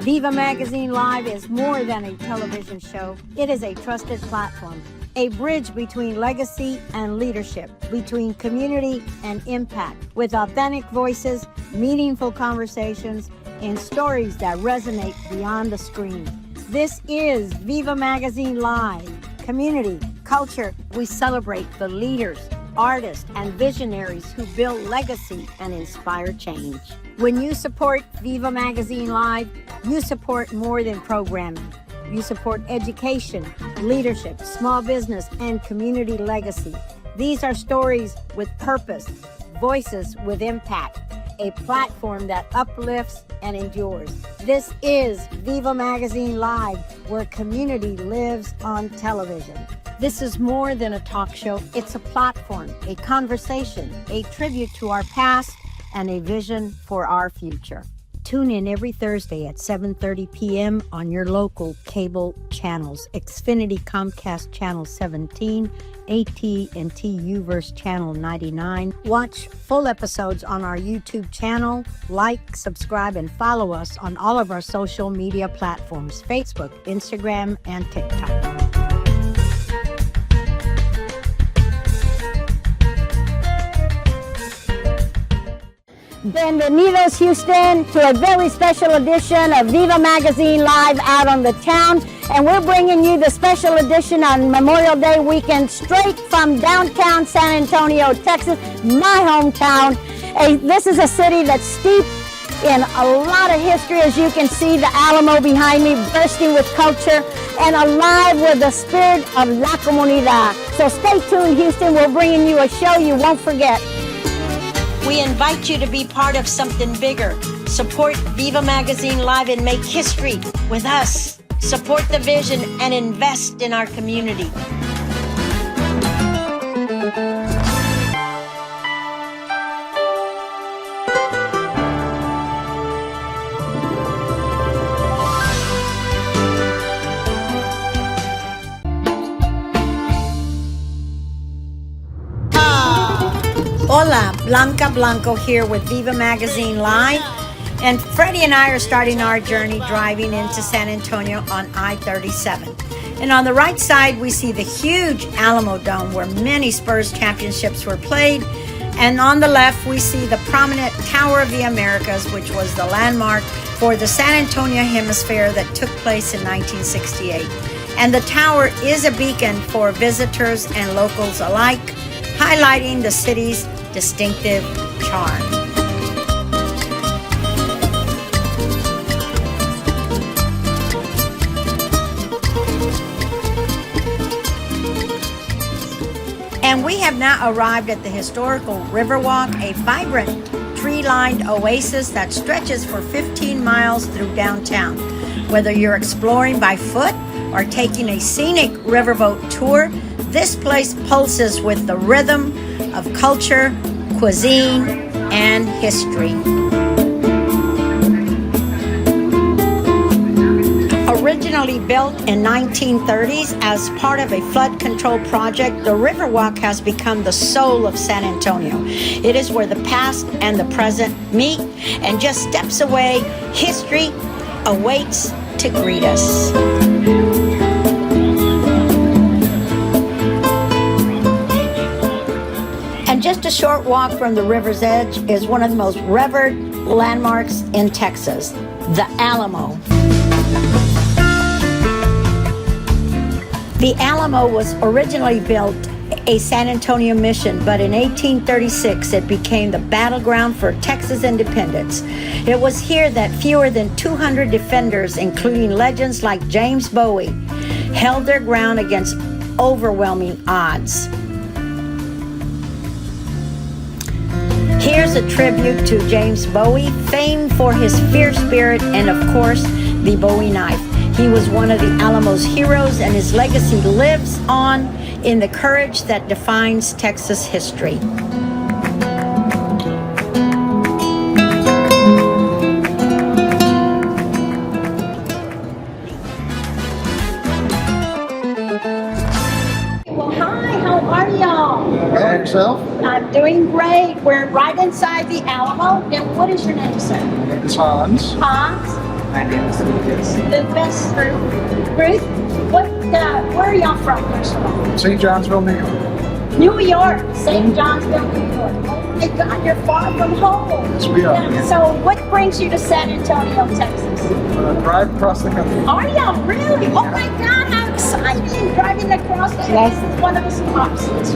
Viva Magazine Live is more than a television show. It is a trusted platform, a bridge between legacy and leadership, between community and impact, with authentic voices, meaningful conversations, and stories that resonate beyond the screen. This is Viva Magazine Live. Community, culture, we celebrate the leaders, artists, and visionaries who build legacy and inspire change. When you support Viva Magazine Live, you support more than programming. You support education, leadership, small business, and community legacy. These are stories with purpose, voices with impact, a platform that uplifts and endures. This is Viva Magazine Live, where community lives on television. This is more than a talk show. It's a platform, a conversation, a tribute to our past, and a vision for our future. Tune in every Thursday at 7:30 p.m. on your local cable channels. Xfinity Comcast Channel 17, AT&T Uverse Channel 99. Watch full episodes on our YouTube channel. Like, subscribe, and follow us on all of our social media platforms, Facebook, Instagram, and TikTok. Bienvenidos, Houston, to a very special edition of Viva Magazine Live out on the town. And we're bringing you the special edition on Memorial Day weekend straight from downtown San Antonio, Texas, my hometown. This is a city that's steeped in a lot of history. As you can see, the Alamo behind me bursting with culture and alive with the spirit of La Comunidad. So stay tuned, Houston. We're bringing you a show you won't forget. We invite you to be part of something bigger. Support Viva Magazine Live and make history with us. Support the vision and invest in our community. Hola, Blanca Blanco here with Viva Magazine Live. And Freddie and I are starting our journey driving into San Antonio on I-37. And on the right side, we see the huge Alamo Dome where many Spurs championships were played. And on the left, we see the prominent Tower of the Americas, which was the landmark for the San Antonio Hemisphere that took place in 1968. And the tower is a beacon for visitors and locals alike, highlighting the city's distinctive charm. And we have now arrived at the historical Riverwalk, a vibrant tree-lined oasis that stretches for 15 miles through downtown. Whether you're exploring by foot or taking a scenic riverboat tour, this place pulses with the rhythm of culture, cuisine, and history. Originally built in 1930s as part of a flood control project, the Riverwalk has become the soul of San Antonio. It is where the past and the present meet, and just steps away, history awaits to greet us. And just a short walk from the river's edge is one of the most revered landmarks in Texas, the Alamo. The Alamo was originally built a San Antonio mission, but in 1836 it became the battleground for Texas independence. It was here that fewer than 200 defenders, including legends like James Bowie, held their ground against overwhelming odds. Here's a tribute to James Bowie, famed for his fierce spirit and, of course, the Bowie knife. He was one of the Alamo's heroes, and his legacy lives on in the courage that defines Texas history. Well, hi, how are y'all? And yourself? I'm doing great. We're right inside the Alamo. And what is your name, sir? It's Hans. Hans? My name is Lucas. Lucas, Ruth, where are y'all from, first of all? St. Johnsville, New York. New York, St. Johnsville, New York. Oh my God, you're far from home. Yes, we are. Yeah. So what brings you to San Antonio, Texas? Drive across the country. Are y'all really? Oh my God, how exciting! Driving across the This is one of the stops. It's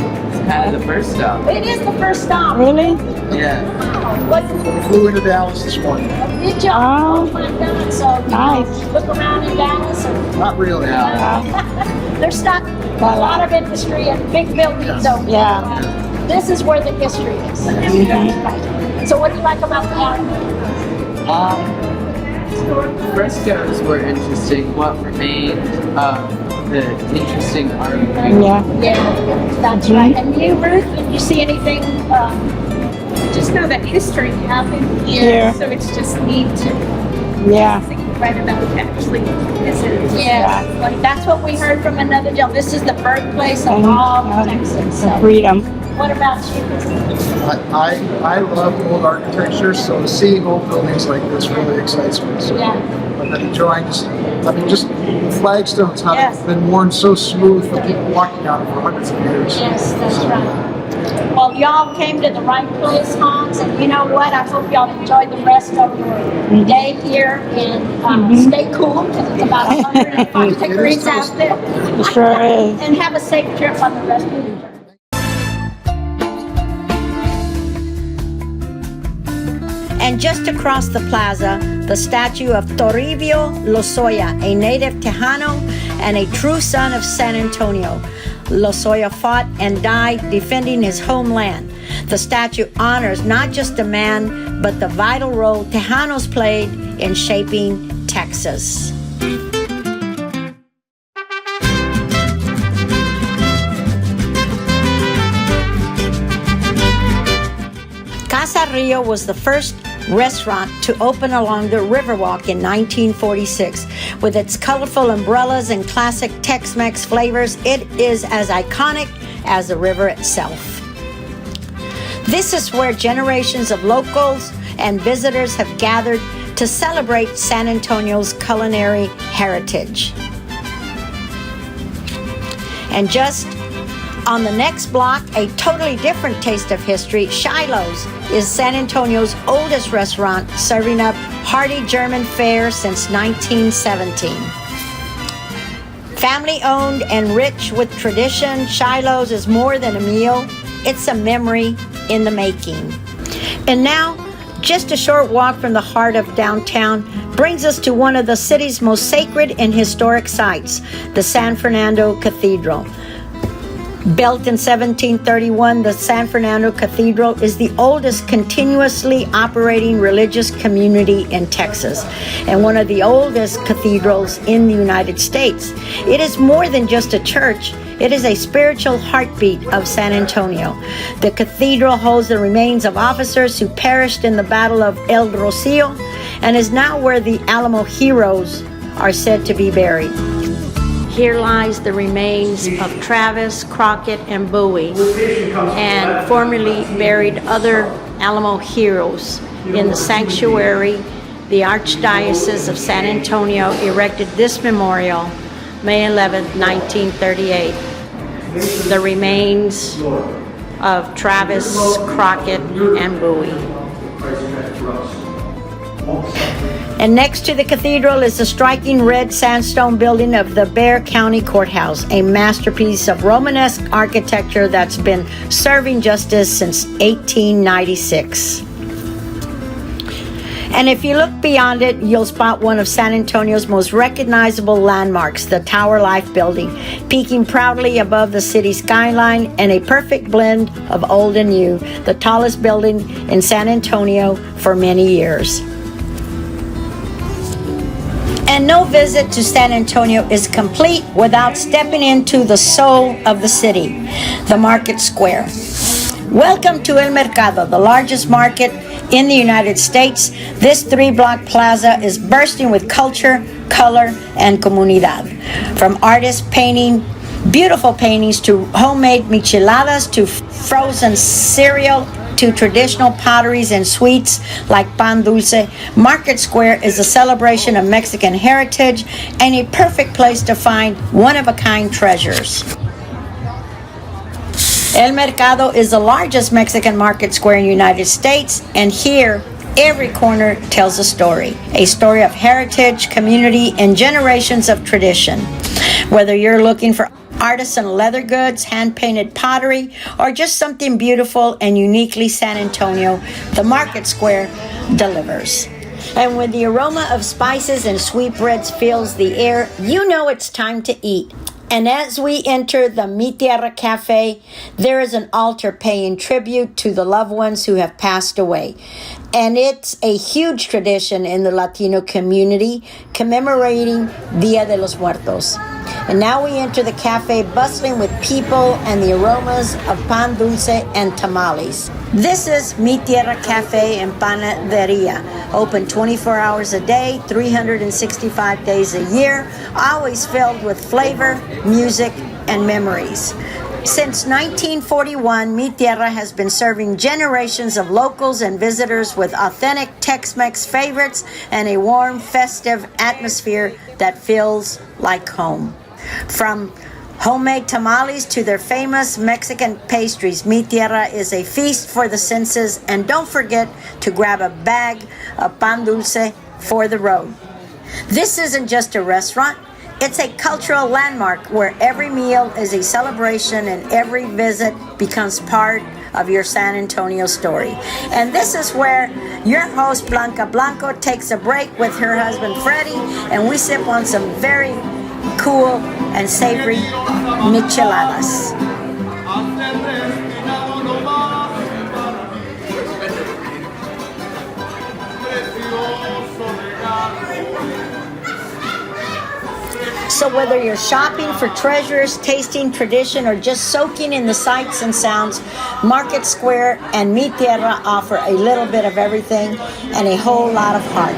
kind of the first stop. It is the first stop. Really? Yeah. Wow. What Flew into Dallas this morning. did you? Oh. Oh my God. So you Nice. look around in Dallas or Not really. there's not a lot of industry and big buildings over there. Yeah. This is where the history is. So what do you like about the Alamo? Frescoes were interesting. What remained the interesting art? Yeah. Yeah, that's right. And you, Ruth, did you see anything? Just know that history happened here, Yeah. so it's just neat to Yeah. right about actually visit. Yes, like that's what we heard from another gentleman. This is the birthplace of all Texans. So Freedom. what about you? I love old architecture, so seeing old buildings like this really excites me. So Yeah. I've been enjoying just flagstones have Yes. been worn so smooth from people walking on it for hundreds of years. Yes, that's right. Well, y'all came to the right place, Hans, and you know what? I hope y'all enjoy the rest of your day here and stay cool because it's about 105 degrees out there. It sure is. And have a safe trip on the rest of your journey. And just across the plaza, the statue of Toribio Lozoya, a native Tejano and a true son of San Antonio. Lozoya fought and died defending his homeland. The statue honors not just a man, but the vital role Tejanos played in shaping Texas. Casa Rio was the first restaurant to open along the Riverwalk in 1946. With its colorful umbrellas and classic Tex-Mex flavors, it is as iconic as the river itself. This is where generations of locals and visitors have gathered to celebrate San Antonio's culinary heritage. And just on the next block, a totally different taste of history, Shiloh's is San Antonio's oldest restaurant, serving up hearty German fare since 1917. Family-owned and rich with tradition, Shiloh's is more than a meal. It's a memory in the making. And now, just a short walk from the heart of downtown brings us to one of the city's most sacred and historic sites, the San Fernando Cathedral. Built in 1731, the San Fernando Cathedral is the oldest continuously operating religious community in Texas and one of the oldest cathedrals in the United States. It is more than just a church. It is a spiritual heartbeat of San Antonio. The cathedral holds the remains of officers who perished in the Battle of El Rocio and is now where the Alamo heroes are said to be buried. Here lies the remains of Travis, Crockett, and Bowie, and formerly buried other Alamo heroes. In the sanctuary, the Archdiocese of San Antonio erected this memorial May 11, 1938. The remains of Travis, Crockett, and Bowie. And next to the cathedral is the striking red sandstone building of the Bexar County Courthouse, a masterpiece of Romanesque architecture that's been serving justice since 1896. And if you look beyond it, you'll spot one of San Antonio's most recognizable landmarks, the Tower Life Building, peaking proudly above the city skyline and a perfect blend of old and new, the tallest building in San Antonio for many years. And no visit to San Antonio is complete without stepping into the soul of the city, the market square. Welcome to El Mercado, the largest market in the United States. This 3-block plaza is bursting with culture, color, and comunidad. From artists painting beautiful paintings to homemade micheladas to frozen cereal, to traditional potteries and sweets like pan dulce, Market Square is a celebration of Mexican heritage and a perfect place to find one-of-a-kind treasures. El Mercado is the largest Mexican market square in the United States, and here, every corner tells a story of heritage, community, and generations of tradition. Whether you're looking for artisan leather goods, hand-painted pottery, or just something beautiful and uniquely San Antonio, the Market Square delivers. And when the aroma of spices and sweetbreads fills the air, you know it's time to eat. And as we enter the Mi Tierra Cafe, there is an altar paying tribute to the loved ones who have passed away. And it's a huge tradition in the Latino community, commemorating Dia de los Muertos. And now we enter the cafe bustling with people and the aromas of pan dulce and tamales. This is Mi Tierra Cafe and Panaderia, open 24 hours a day, 365 days a year, always filled with flavor, music, and memories. Since 1941, Mi Tierra has been serving generations of locals and visitors with authentic Tex-Mex favorites and a warm, festive atmosphere that feels like home. From homemade tamales to their famous Mexican pastries, Mi Tierra is a feast for the senses, and don't forget to grab a bag of pan dulce for the road. This isn't just a restaurant. It's a cultural landmark where every meal is a celebration and every visit becomes part of your San Antonio story. And this is where your host, Blanca Blanco, takes a break with her husband, Freddie, and we sip on some very cool and savory micheladas. So whether you're shopping for treasures, tasting tradition, or just soaking in the sights and sounds, Market Square and Mi Tierra offer a little bit of everything and a whole lot of heart.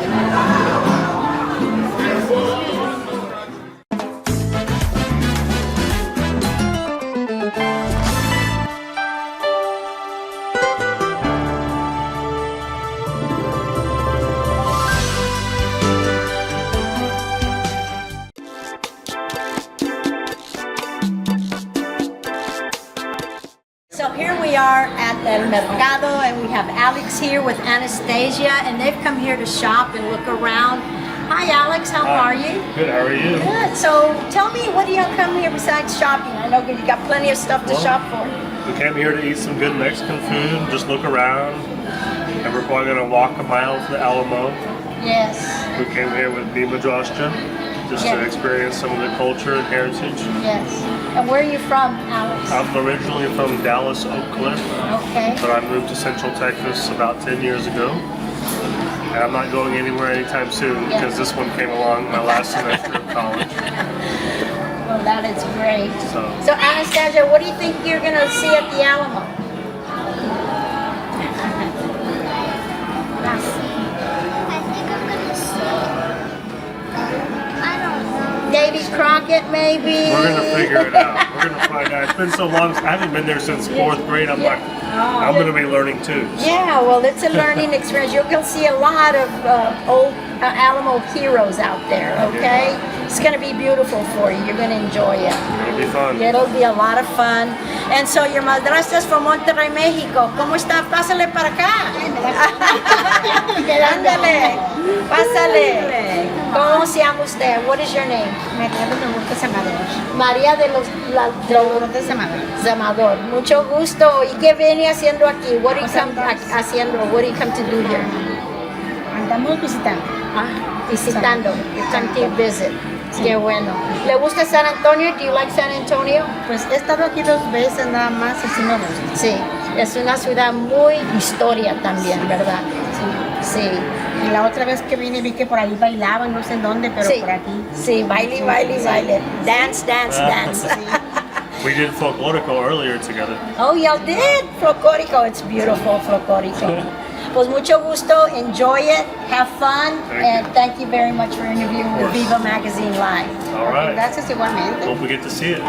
So here we are at El Mercado, and we have Alex here with Anastasia, and they've come here to shop and look around. Hi Alex, how are you? Good, how are you? Good. So tell me, what do you come here besides shopping? I know you got plenty of stuff to shop for. We came here to eat some good Mexican food, just look around, and we're probably going to walk a mile to the Alamo. Yes. We came here with Viva just to experience some of the culture and heritage. Yes. And where are you from, Alex? I'm originally from Dallas, Oak Cliff, Okay. but I moved to Central Texas about 10 years ago. And I'm not going anywhere anytime soon because this one came along my last semester of college. Well, that is great. So Anastasia, what do you think you're going to see at the Alamo? I think I'm gonna see. I don't know. Davy Crockett, maybe? we're going to figure it out. We're going to find out. It's been so long. I haven't been there since 4th grade. I'm like, I'm going to be learning too. So. Yeah, well, it's a learning experience. You'll see a lot of old Alamo heroes out there, okay? It's going to be beautiful for you. You're going to enjoy it. It'll be fun. It'll be a lot of fun. And so your madrastra is from Monterrey, Mexico. ¿Cómo está? Pásale para acá. Ándale, pásale. ¿Cómo se llama usted? What is your name? María de los Zamador. Mucho gusto. ¿Y qué viene haciendo aquí? What do you come haciendo? What do you come to do here? Andamos visitando. Visitando. You come to visit. Qué bueno. ¿Le gusta San Antonio? Do you like San Antonio? Pues he estado aquí 2 veces nada más y sí me gusta. Sí, es una ciudad muy historia también, ¿verdad? Sí. Sí. Y la otra vez que vine vi que por ahí bailaban, no sé en dónde, pero Sí. por aquí. Sí, baile. Dance. We did folklorico earlier together. Oh, y'all did? Folclórico. It's beautiful, folclórico. Pues mucho gusto. Enjoy it. Have fun. And thank you very much for interviewing with Viva Magazine Live. All right. Gracias igualmente. Hope we get to see it.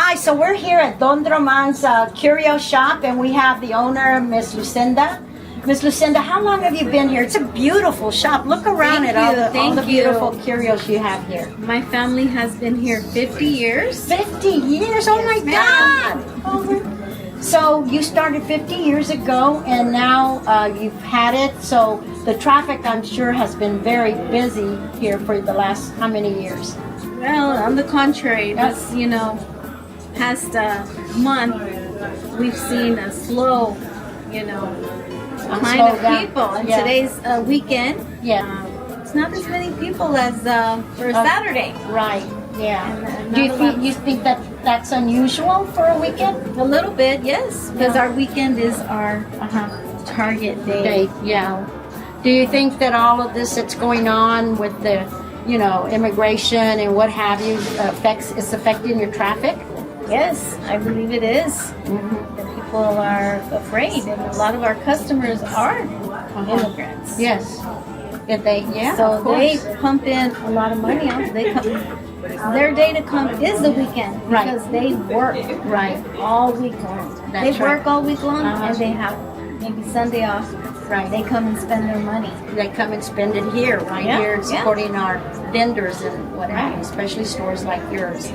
guys, so we're here at Don Droman's Curio Shop, and we have the owner, Miss Lucinda. Miss Lucinda, how long have you been here? It's a beautiful shop. Look around Thank at you, all thank the you. beautiful curios you have here. My family has been here 50 years. 50 years? Oh my God! So you started 50 years ago, and now you've had it. So the traffic, I'm sure, has been very busy here for the last how many years? Well, on the contrary, this, past month, we've seen a slow, kind of down. people. And Yeah. today's weekend, Yeah. it's not as many people as for Saturday. Right. Yeah. And Do you not a think lot- you think that that's unusual for a weekend? A little bit, yes, because Yeah. our weekend is our target day. Day, yeah. Do you think that all of this that's going on with the, immigration and what have you, is affecting your traffic? Yes, I believe it is. The people are afraid, and a lot of our customers are immigrants. Yes. If they, yeah. So of course. they pump in a lot of money. They come. Their day to come is the weekend Right. because they work Right. all week long. That's They right. work all week long, and they have maybe Sunday off. Right. They come and spend their money. They come and spend it here, right Yeah, here, yeah. supporting our vendors and what have you, especially stores like yours.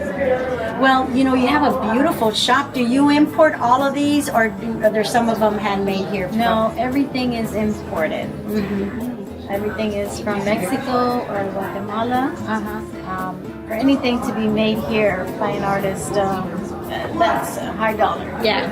Well, you have a beautiful shop. Do you import all of these, or are there some of them handmade here? No, everything is imported. Everything is from Mexico or Guatemala. For anything to be made here by an artist, that's a high dollar. Yeah.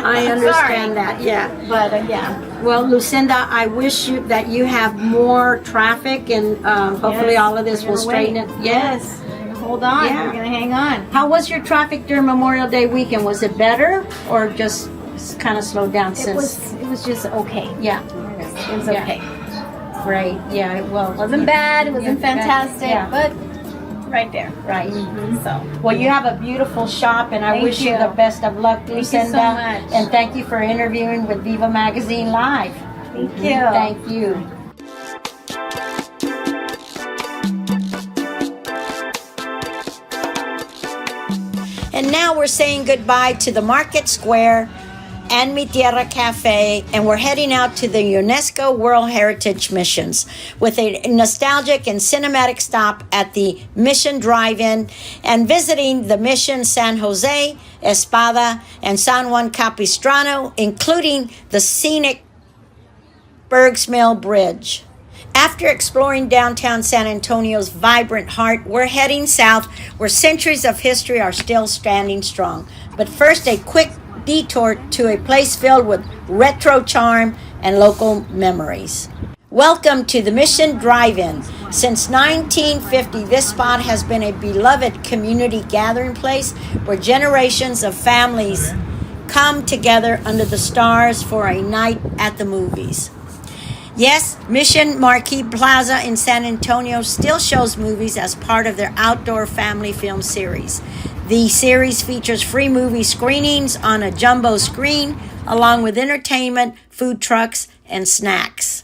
I understand that, yeah. But yeah. Well, Lucinda, I wish you that you have more traffic, and hopefully Yes, all of this we're will gonna straighten wait. it. Yes. Hold on, Yeah. we're gonna hang on. How was your traffic during Memorial Day weekend? Was it better or just kind of slowed down since? It was just okay. Yeah. It was Yeah. okay. Great. Yeah. Well, It wasn't bad. It wasn't Yeah. fantastic, Yeah. but right there. right. So Well, you have a beautiful shop, and I Thank wish you you. the best of luck, Thank you so Lucinda. much. And thank you for interviewing with Viva Magazine Live. thank you. Thank you. And now we're saying goodbye to the Market Square and Mi Tierra Cafe, and we're heading out to the UNESCO World Heritage Missions with a nostalgic and cinematic stop at the Mission Drive-In and visiting the Mission San Jose, Espada, and San Juan Capistrano, including the scenic Bergs Mill Bridge. After exploring downtown San Antonio's vibrant heart, we're heading south where centuries of history are still standing strong. But first, a quick detour to a place filled with retro charm and local memories. Welcome to the Mission Drive-In. Since 1950, this spot has been a beloved community gathering place where generations of families come together under the stars for a night at the movies. Yes, Mission Marquee Plaza in San Antonio still shows movies as part of their outdoor family film series. The series features free movie screenings on a jumbo screen, along with entertainment, food trucks, and snacks.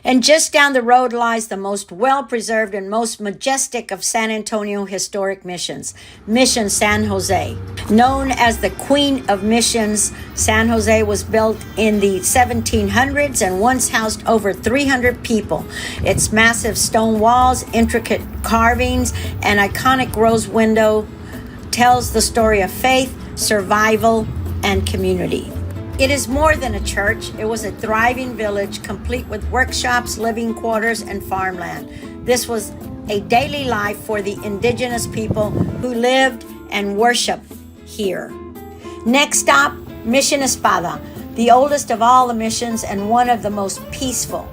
And just down the road lies the most well-preserved and most majestic of San Antonio historic missions, Mission San Jose. Known as the Queen of Missions, San Jose was built in the 1700s and once housed over 300 people. Its massive stone walls, intricate carvings, and iconic rose window tells the story of faith, survival, and community. It is more than a church. It was a thriving village complete with workshops, living quarters, and farmland. This was a daily life for the indigenous people who lived and worshiped here. Next stop, Mission Espada, the oldest of all the missions and one of the most peaceful.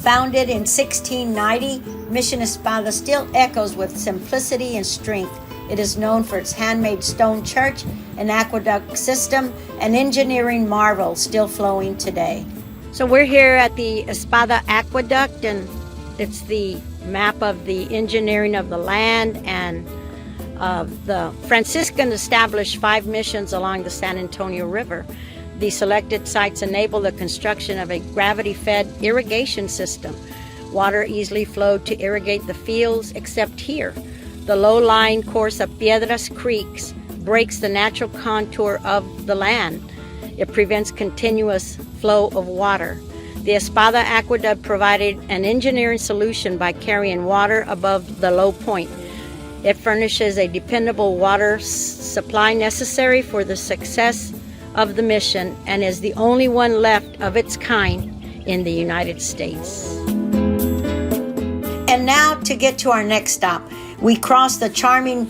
Founded in 1690, Mission Espada still echoes with simplicity and strength. It is known for its handmade stone church, an aqueduct system, and engineering marvels still flowing today. So we're here at the Espada Aqueduct, and it's the map of the engineering of the land, and the Franciscan established 5 missions along the San Antonio River. The selected sites enable the construction of a gravity-fed irrigation system. Water easily flowed to irrigate the fields, except here. The low-lying course of Piedras Creeks breaks the natural contour of the land. It prevents continuous flow of water. The Espada Aqueduct provided an engineering solution by carrying water above the low point. It furnishes a dependable water supply necessary for the success of the mission and is the only one left of its kind in the United States. And now to get to our next stop, we cross the charming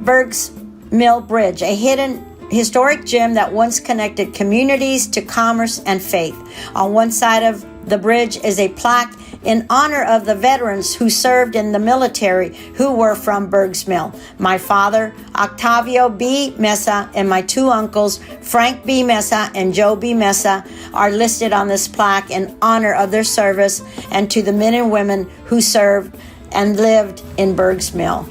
Bergs Mill Bridge, a hidden historic gem that once connected communities to commerce and faith. On one side of the bridge is a plaque in honor of the veterans who served in the military who were from Bergs Mill. My father, Octavio B. Mesa, and my two uncles, Frank B. Mesa and Joe B. Mesa, are listed on this plaque in honor of their service and to the men and women who served and lived in Bergs Mill.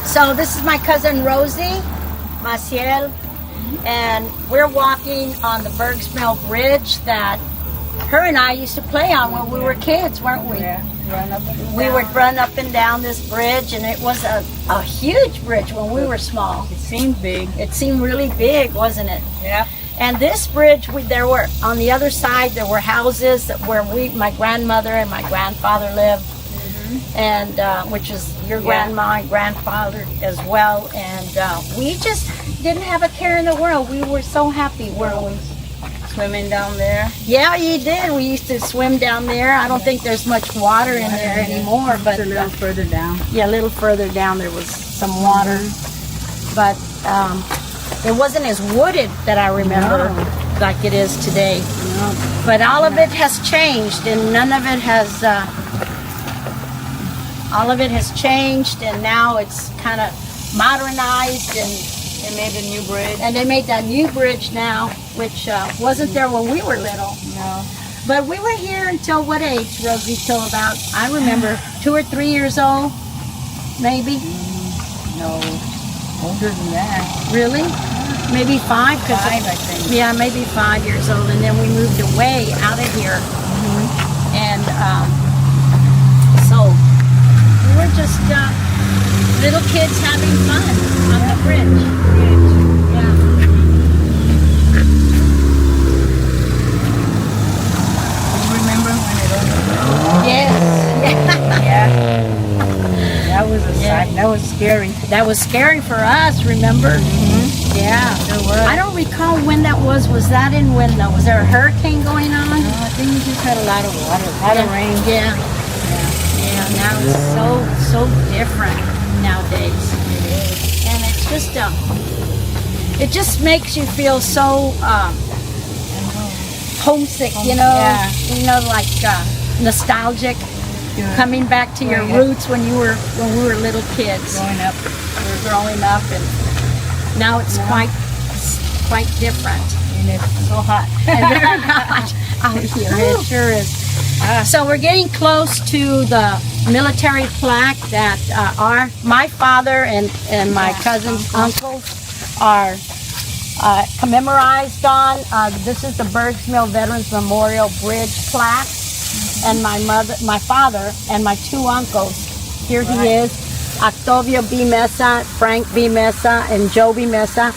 So this is my cousin Rosie Maciel, and we're walking on the Bergs Mill Bridge that her and I used to play on when we were kids, weren't we? Yeah, We would run up and down this bridge, and it was a huge bridge when we were small. It seemed big. It seemed really big, wasn't it? Yeah. And this bridge, there were, on the other side, there were houses where my grandmother and my grandfather lived, and which is your grandma and grandfather as well. And we just didn't have a care in the world. We were so happy, weren't we? Swimming down there. Yeah, you did. We used to swim down there. I don't think there's much water in there anymore, but It's a little further down. yeah, a little further down there was some water, but it wasn't as wooded that I remember like it is today. No. But all of it has changed, and none of it has. All of it has changed, and now it's kind of modernized, and They made a new bridge. they made that new bridge now, which wasn't there when we were little. No. But we were here until what age, Rosie? Till about, I remember, 2 or 3 years old, maybe. No. Older than that. Really? Maybe 5? 'Cause 5, I think. Yeah, maybe 5 years old, and then we moved away out of here. And so we were just little kids having fun on the bridge. Yeah. You remember when it opened? Yes. Yeah. That was a sight. That was scary. That was scary for us, remember? Yeah. There was. I don't recall when that was. Was that in when? Was there a hurricane going on? No, I think we just had a lot of water, a lot of rain. Yeah. Yeah, now it's so different nowadays. And it's just it just makes you feel so homesick, you know. Yeah. You know, like nostalgic, coming back to your roots when we were little kids. Growing up. We were growing up, and now it's quite different. And it's so hot. And very hot out here. It sure is. So we're getting close to the military plaque that my father and my cousin's uncles are commemorized on. This is the Bergs Mill Veterans Memorial Bridge plaque, and my father, and my two uncles. Here he is, Octavio B. Mesa, Frank B. Mesa, and Joe B. Mesa.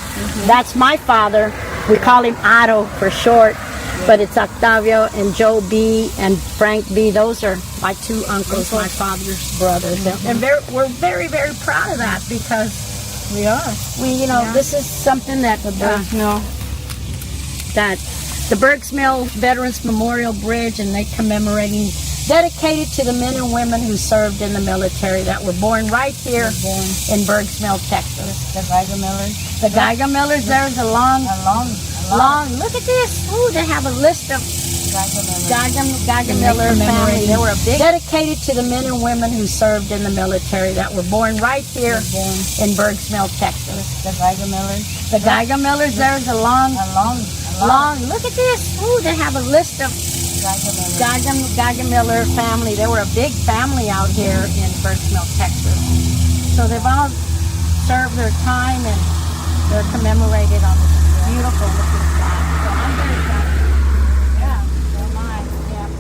That's my father. We call him Otto for short, but it's Octavio and Joe B. and Frank B. Those are my two uncles, my father's brothers. And we're very, very proud of that, because this is something that that the Bergs Mill Veterans Memorial Bridge, and they commemorating, dedicated to the men and women who served in the military that were born right here in Bergs Mill, Texas. The Geiger Millers. The Geiger Millers, there's a long, look at this. Ooh, they have a list of Geiger Miller family. They were dedicated to the men and women who served in the military that were born right here in Bergs Mill, Texas. The Geiger Millers. The Geiger Millers, there's a long, look at this. Ooh, they have a list of Geiger Miller family. They were a big family out here in Bergs Mill, Texas. So they've all served their time, and they're commemorated on this beautiful looking plaque. So I'm very proud. Yeah, so am I. Yeah.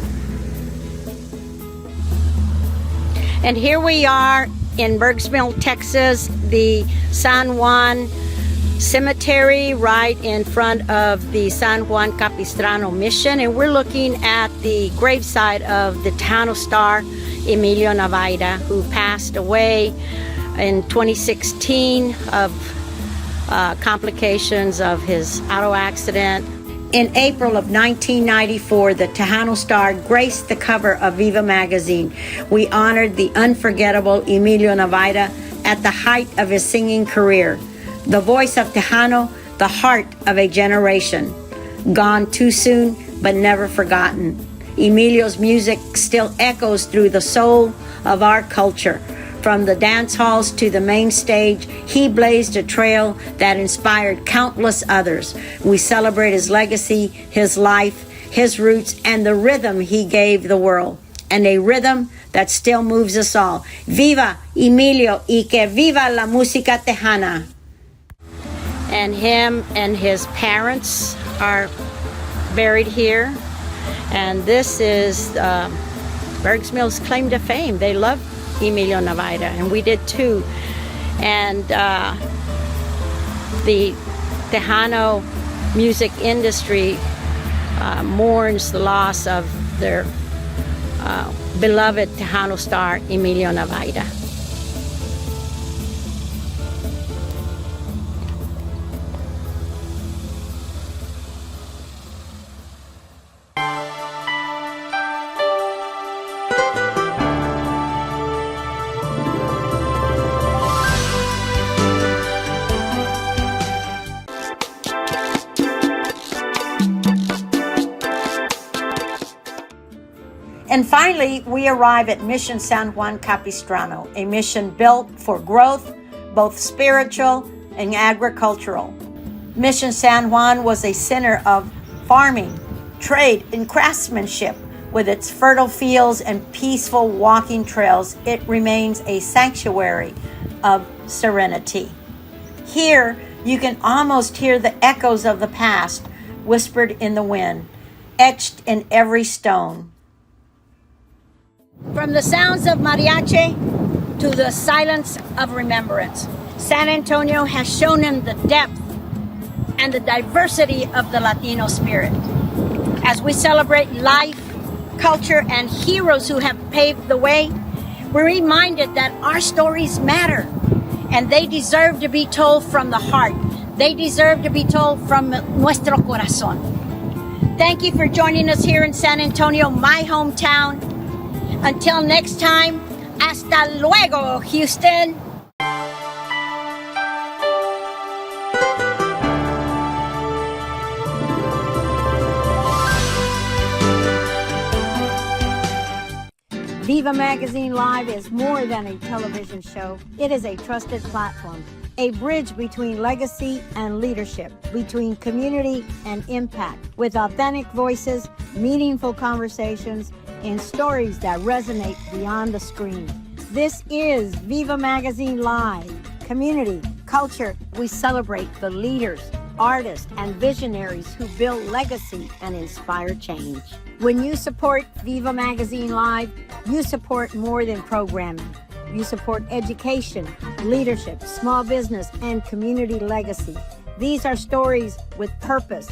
And here we are in Bergsmill, Texas, the San Juan Cemetery right in front of the San Juan Capistrano Mission. And we're looking at the gravesite of the Tejano star, Emilio Navaira, who passed away in 2016 of complications of his auto accident. In April of 1994, the Tejano star graced the cover of Viva magazine. We honored the unforgettable Emilio Navaira at the height of his singing career. The voice of Tejano, the heart of a generation. Gone too soon, but never forgotten. Emilio's music still echoes through the soul of our culture. From the dance halls to the main stage, he blazed a trail that inspired countless others. We celebrate his legacy, his life, his roots, and the rhythm he gave the world. And a rhythm that still moves us all. Viva Emilio y que viva la música tejana. And him and his parents are buried here. And this is Bergsmill's claim to fame. They love Emilio Navaira, and we did too. And the Tejano music industry mourns the loss of their beloved Tejano star, Emilio Navaira. And finally, we arrive at Mission San Juan Capistrano, a mission built for growth, both spiritual and agricultural. Mission San Juan was a center of farming, trade, and craftsmanship. With its fertile fields and peaceful walking trails, it remains a sanctuary of serenity. Here, you can almost hear the echoes of the past whispered in the wind, etched in every stone. From the sounds of mariachi to the silence of remembrance, San Antonio has shown in the depth and the diversity of the Latino spirit. As we celebrate life, culture, and heroes who have paved the way, we're reminded that our stories matter, and they deserve to be told from the heart. They deserve to be told from nuestro corazón. Thank you for joining us here in San Antonio, my hometown. Until next time, hasta luego, Houston. Viva Magazine Live is more than a television show. It is a trusted platform, a bridge between legacy and leadership, between community and impact, with authentic voices, meaningful conversations, and stories that resonate beyond the screen. This is Viva Magazine Live. Community, culture, we celebrate the leaders, artists, and visionaries who build legacy and inspire change. When you support Viva Magazine Live, you support more than programming. You support education, leadership, small business, and community legacy. These are stories with purpose,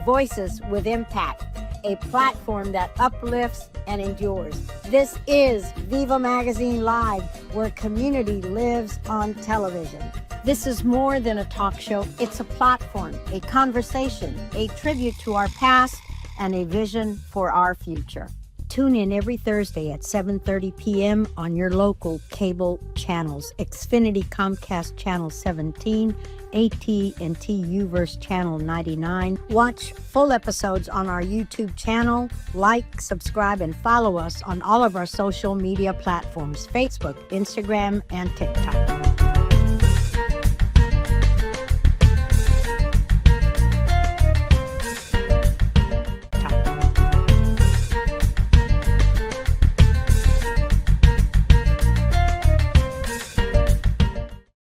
voices with impact, a platform that uplifts and endures. This is Viva Magazine Live, where community lives on television. This is more than a talk show. It's a platform, a conversation, a tribute to our past, and a vision for our future. Tune in every Thursday at 7:30 p.m. on your local cable channels. Xfinity Comcast Channel 17, AT&T Uverse Channel 99. Watch full episodes on our YouTube channel. Like, subscribe, and follow us on all of our social media platforms, Facebook, Instagram, and TikTok.